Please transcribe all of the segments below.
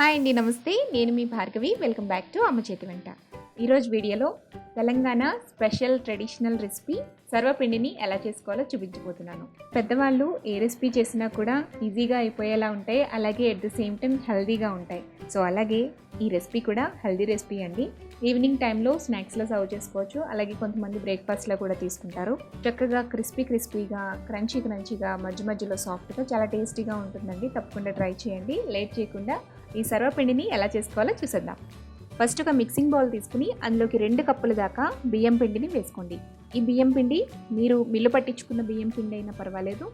Hi అండి, నమస్తే. నేను మీ భార్గవి. వెల్కమ్ బ్యాక్ టు అమ్మ చేతి వంట. ఈరోజు వీడియోలో తెలంగాణ స్పెషల్ ట్రెడిషనల్ రెసిపీ సర్వపిండిని ఎలా చేసుకోవాలో చూపించబోతున్నాను. పెద్దవాళ్ళు ఏ రెసిపీ చేసినా కూడా ఈజీగా అయిపోయేలా ఉంటాయి, అలాగే అట్ ద సేమ్ టైం హెల్తీగా ఉంటాయి. సో అలాగే ఈ రెసిపీ కూడా హెల్తీ రెసిపీ అండి. ఈవినింగ్ టైంలో స్నాక్స్లో సర్వ్ చేసుకోవచ్చు, అలాగే కొంతమంది బ్రేక్ఫాస్ట్లో కూడా తీసుకుంటారు. చక్కగా క్రిస్పీగా క్రంచీగా మధ్య మధ్యలో సాఫ్ట్గా చాలా టేస్టీగా ఉంటుందండి. తప్పకుండా ట్రై చేయండి. లేట్ చేయకుండా ఈ సర్వపిండిని ఎలా చేసుకోవాలో చూసేద్దాం. ఫస్ట్ ఒక మిక్సింగ్ బౌల్ తీసుకుని అందులోకి 2 కప్పుల దాకా బియ్యం పిండిని వేసుకోండి. ఈ బియ్యం పిండి మీరు మిల్లు పట్టించుకున్న బియ్యం పిండి అయినా పర్వాలేదు,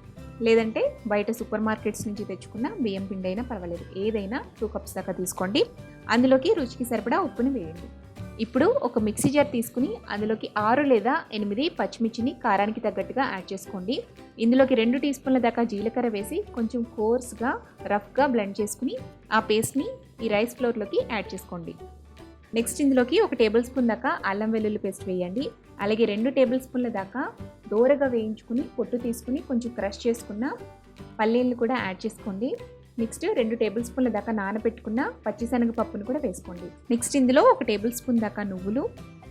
లేదంటే బయట సూపర్ మార్కెట్స్ నుంచి తెచ్చుకున్న బియ్యం పిండి అయినా పర్వాలేదు. ఏదైనా 2 కప్స్ దాకా తీసుకోండి. అందులోకి రుచికి సరిపడా ఉప్పుని వేయండి. ఇప్పుడు ఒక మిక్సీ జార్ తీసుకుని అందులోకి 6 లేదా 8 పచ్చిమిర్చిని కారానికి తగ్గట్టుగా యాడ్ చేసుకోండి. ఇందులోకి 2 టీ స్పూన్ల దాకా జీలకర్ర వేసి కొంచెం కోర్స్గా రఫ్గా బ్లెండ్ చేసుకుని ఆ పేస్ట్ని ఈ రైస్ ఫ్లోర్లోకి యాడ్ చేసుకోండి. నెక్స్ట్ ఇందులోకి 1 టేబుల్ స్పూన్ దాకా అల్లం వెల్లుల్లి పేస్ట్ వేయండి. అలాగే 2 టేబుల్ స్పూన్ల దాకా దోరగా వేయించుకుని పొట్టు తీసుకుని కొంచెం క్రష్ చేసుకున్న పల్లీలను కూడా యాడ్ చేసుకోండి. నెక్స్ట్ 2 టేబుల్ స్పూన్ల దాకా నానబెట్టుకున్న పచ్చిశనగపప్పును కూడా వేసుకోండి. నెక్స్ట్ ఇందులో 1 టేబుల్ స్పూన్ దాకా నువ్వులు,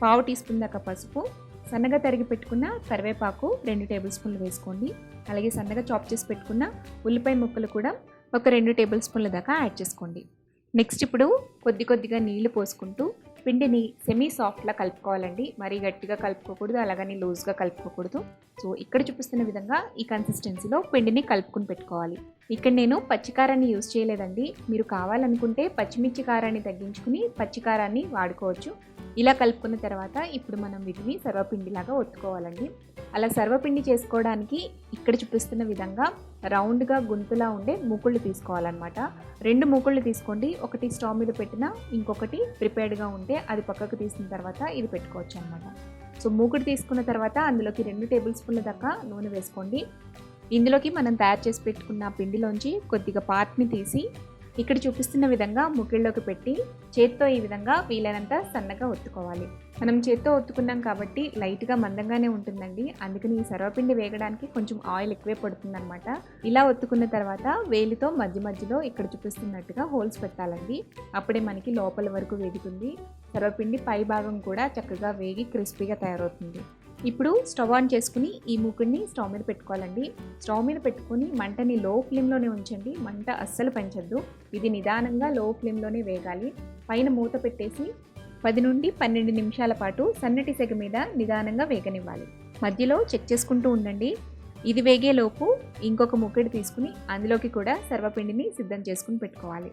1/2 టీ స్పూన్ దాకా పసుపు, సన్నగా తరిగి పెట్టుకున్న కరివేపాకు 2 టేబుల్ స్పూన్లు వేసుకోండి. అలాగే సన్నగా చాప్ చేసి పెట్టుకున్న ఉల్లిపాయ ముక్కలు కూడా ఒక 2 టేబుల్ స్పూన్ల దాకా యాడ్ చేసుకోండి. నెక్స్ట్ ఇప్పుడు కొద్దిగా నీళ్లు పోసుకుంటూ పిండిని సెమీ సాఫ్ట్లా కలుపుకోవాలండి. మరీ గట్టిగా కలుపుకోకూడదు, అలాగని లూజ్గా కలుపుకోకూడదు. సో ఇక్కడ చూపిస్తున్న విధంగా ఈ కన్సిస్టెన్సీలో పిండిని కలుపుకుని పెట్టుకోవాలి. ఇక్కడ నేను పచ్చికారాన్ని యూజ్ చేయలేదండి. మీరు కావాలనుకుంటే పచ్చిమిర్చి కారాన్ని తగ్గించుకుని పచ్చికారాన్ని వాడుకోవచ్చు. ఇలా కలుపుకున్న తర్వాత ఇప్పుడు మనం వీటిని సర్వపిండిలాగా ఒత్తుకోవాలండి. అలా సర్వపిండి చేసుకోవడానికి ఇక్కడ చూపిస్తున్న విధంగా రౌండ్గా గుంతులా ఉండే మూకుళ్ళు తీసుకోవాలన్నమాట. 2 మూకుళ్ళు తీసుకోండి. ఒకటి స్టవ్ మీద పెట్టినా ఇంకొకటి ప్రిపేర్డ్గా ఉంటే అది పక్కకు తీసిన తర్వాత ఇది పెట్టుకోవచ్చు అనమాట. సో మూకుడు తీసుకున్న తర్వాత అందులోకి 2 టేబుల్ స్పూన్ల దాకా నూనె వేసుకోండి. ఇందులోకి మనం తయారు చేసి పెట్టుకున్న పిండిలోంచి కొద్దిగా పార్ట్ని తీసి ఇక్కడ చూపిస్తున్న విధంగా ముకిళ్ళలోకి పెట్టి చేత్తో ఈ విధంగా వీలైనంత సన్నగా ఒత్తుకోవాలి. మనం చేత్తో ఒత్తుకున్నాం కాబట్టి లైట్గా మందంగానే ఉంటుందండి. అందుకని ఈ సర్వపిండి వేగడానికి కొంచెం ఆయిల్ ఎక్కువే పడుతుందన్నమాట. ఇలా ఒత్తుకున్న తర్వాత వేలితో మధ్యలో ఇక్కడ చూపిస్తున్నట్టుగా హోల్స్ పెట్టాలండి. అప్పుడే మనకి లోపల వరకు వేగుతుంది. సర్వపిండి పై భాగం కూడా చక్కగా వేగి క్రిస్పీగా తయారవుతుంది. ఇప్పుడు స్టవ్ ఆన్ చేసుకుని ఈ మూకుడిని స్టవ్ మీద పెట్టుకోవాలండి. స్టవ్ మీద పెట్టుకుని మంటని లో ఫ్లేమ్లోనే ఉంచండి. మంట అస్సలు పెంచద్దు. ఇది నిదానంగా లో ఫ్లేమ్లోనే వేగాలి. పైన మూత పెట్టేసి 10 నుండి 12 నిమిషాల పాటు సన్నటి సెగ మీద నిదానంగా వేగనివ్వాలి. మధ్యలో చెక్ చేసుకుంటూ ఉండండి. ఇది వేగేలోపు ఇంకొక ముక్కడి తీసుకుని అందులోకి కూడా సర్వపిండిని సిద్ధం చేసుకుని పెట్టుకోవాలి.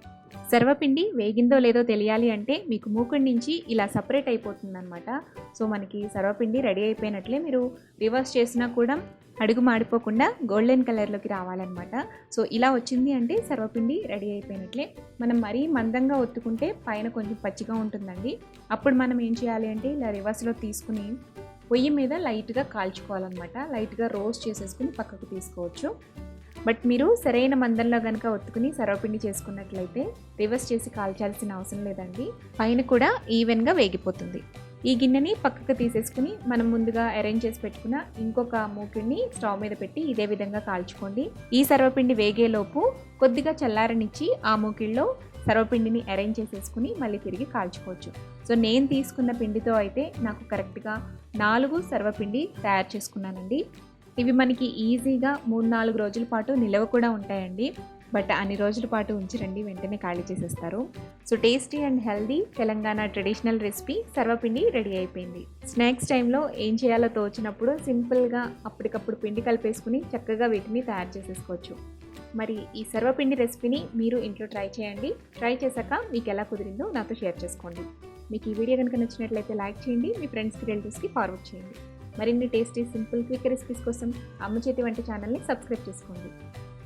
సర్వపిండి వేగిందో లేదో తెలియాలి అంటే మీకు మూకుడి నుంచి ఇలా సపరేట్ అయిపోతుంది అనమాట. సో మనకి సర్వపిండి రెడీ అయిపోయినట్లే. మీరు రివర్స్ చేసినా కూడా అడుగు మాడిపోకుండా గోల్డెన్ కలర్లోకి రావాలన్నమాట. సో ఇలా వచ్చింది అంటే సర్వపిండి రెడీ అయిపోయినట్లే. మనం మరీ మందంగా ఒత్తుకుంటే పైన కొంచెం పచ్చిగా ఉంటుందండి. అప్పుడు మనం ఏం చేయాలి అంటే ఇలా రివర్స్లో తీసుకుని పొయ్యి మీద లైట్గా కాల్చుకోవాలన్నమాట. లైట్గా రోస్ట్ చేసేసుకుని పక్కకు తీసుకోవచ్చు. బట్ మీరు సరైన మందంలో కనుక ఒత్తుకుని సర్వపిండి చేసుకున్నట్లయితే రివర్స్ చేసి కాల్చాల్సిన అవసరం లేదండి. పైన కూడా ఈవెన్గా వేగిపోతుంది. ఈ గిన్నెని పక్కకు తీసేసుకుని మనం ముందుగా అరేంజ్ చేసి పెట్టుకున్న ఇంకొక మూకిడిని స్టవ్ మీద పెట్టి ఇదే విధంగా కాల్చుకోండి. ఈ సర్వపిండి వేగేలోపు కొద్దిగా చల్లారనిచ్చి ఆ మూకిడిలో సర్వపిండిని అరేంజ్ చేసేసుకుని మళ్ళీ తిరిగి కాల్చుకోవచ్చు. సో నేను తీసుకున్న పిండితో అయితే నాకు కరెక్ట్గా 4 సర్వపిండి తయారు చేసుకున్నానండి. ఇవి మనకి ఈజీగా 3-4 రోజుల పాటు నిలవ కూడా ఉంటాయండి. బట్ అన్ని రోజుల పాటు ఉంచరండి, వెంటనే ఖాళీ చేసేస్తారు. So tasty and healthy Telangana traditional recipe sarvapindi ready అయిపోయింది. స్నాక్స్ టైంలో ఏం చేయాలో తోచినప్పుడు సింపుల్గా అప్పటికప్పుడు పిండి కలిపేసుకుని చక్కగా వీటిని తయారు చేసేసుకోవచ్చు. మరి ఈ సర్వపిండి రెసిపీని మీరు ఇంట్లో ట్రై చేయండి. ట్రై చేశాక మీకు ఎలా కుదిరిందో నాతో షేర్ చేసుకోండి. మీకు ఈ వీడియో కనుక నచ్చినట్లయితే లైక్ చేయండి, మీ ఫ్రెండ్స్కి రిలేటివ్స్కి ఫార్వర్డ్ చేయండి. మరిన్ని టేస్టీ సింపుల్ క్విక్ రెసిపీస్ కోసం అమ్మ చేతి వంట ఛానల్ని సబ్స్క్రైబ్ చేసుకోండి.